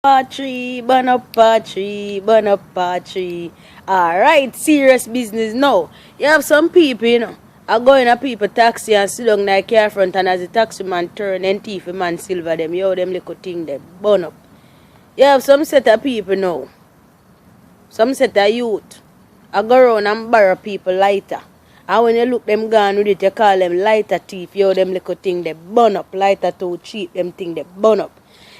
Tree, burn up a tree, burn up a tree. Alright, serious business now. You have some people, are going a people taxi and sit down in the car front, and as the taxi man turn and thief a man silver them, them little thing them burn up. You have some set of people now. Some set of youth. I go around and borrow people lighter. And when you look them gone with it, you call them lighter thief, them little thing they burn up. Lighter too cheap, them thing they burn up.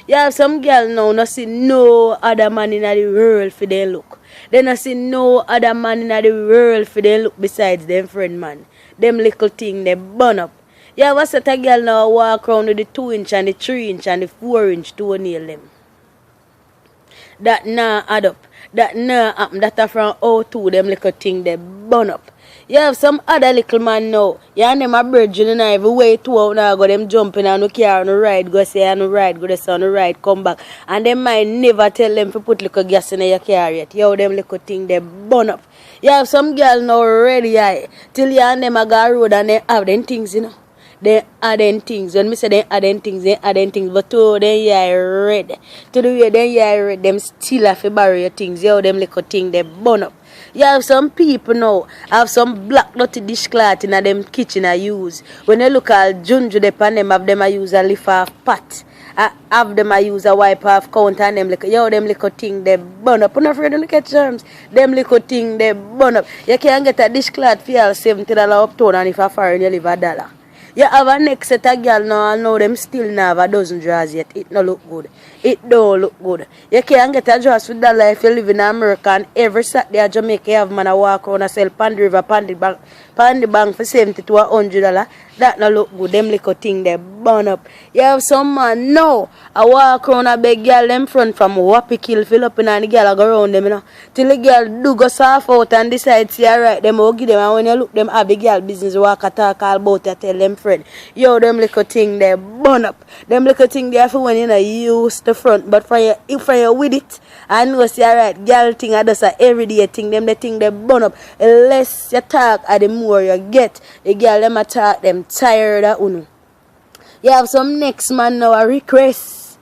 You have some girl now not see no other man in the world for them look. They not see no other man in the world for them look besides them friend man. Them little thing they burn up. You have a set of girl now walk around with the 2-inch and the 3-inch and the 4-inch toenail them. That nah add up. That nah happen. That are from O2 them little thing they burn up. You have some other little man now. You and them a virgin and every way 2 hours now go them jumping on the car on the ride, go say on the ride, go this on the ride, come back. And them might never tell them to put little gas in your car yet. You them little thing they burn up. You have some girl now ready till you and them a go road and they have them things, They add them things. When me say they add them things, they add them things. But to them red. To the way them red, them still have to borrow your things. Them little thing they burn up. You have some people now have some black dirty dishcloth in them kitchen I use. When you look at Junju they pan them have them I use a lift off pot. I have them I use a wipe off counter and them them little thing they burn up. I'm not afraid to look at germs. Them little thing they burn up. You can't get a dishcloth for $70 uptown and if a foreign you live $1. You have a next set of girl now and know them still not have a dozen drawers yet. It no look good. It don't look good. You can't get a dress with that life you live in America and every Saturday at Jamaica you have man a walk around and sell Pan the River, Pan the bank for $70 to $100. That no look good. Them little thing they burn up. You have some man now I walk around a big girl them front from Wappy Kill fill up and the girl I go around them till the girl do go soft out and decide see alright them will give them and when you look them have the girl business walk a talk all about you tell them friend. Them little thing they burn up. Them little thing they have when you use the front but for you with it I know see alright girl thing I just a everyday thing them the thing they burn up. The less you talk the more you get. The girl them attack them tired of uno. You have some next man now a request.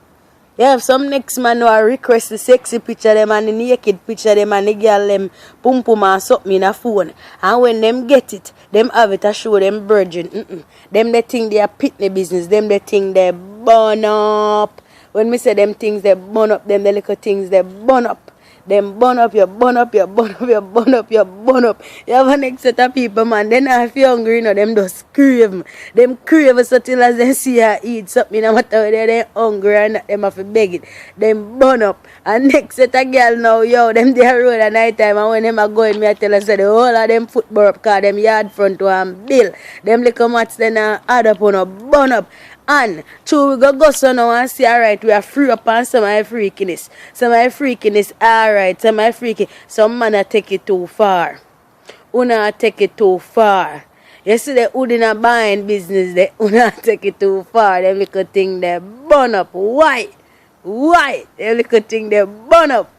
You have some next man now a request the sexy picture them and the naked picture them and the girl them pum pum and something in a phone. And when them get it, them have it to show them virgin. Them they think they are pitney business. Them they think they burn up. When me say them things they burn up, them the little things they burn up. Them burn up, you burn up, you burn up, you burn up, you burn up. You have a next set of people, man. They not feel hungry, them just crave. Them crave so till as they see her eat something, no matter whether they're hungry or not, them have to beg it. Them burn up. And next set of girl now, them they road at night time, and when them are going, me I tell us the whole of them foot burn up, because them yard front to bill. Them little mats then add up on a burn up. And we go so now and see alright we are free up on some of my freakiness. Some of my freakiness alright, some of my freaky. Some man a take it too far. Una take it too far. You see the who in a buying business they una take it too far. Them little thing they burn up. Why? Them little thing they burn up.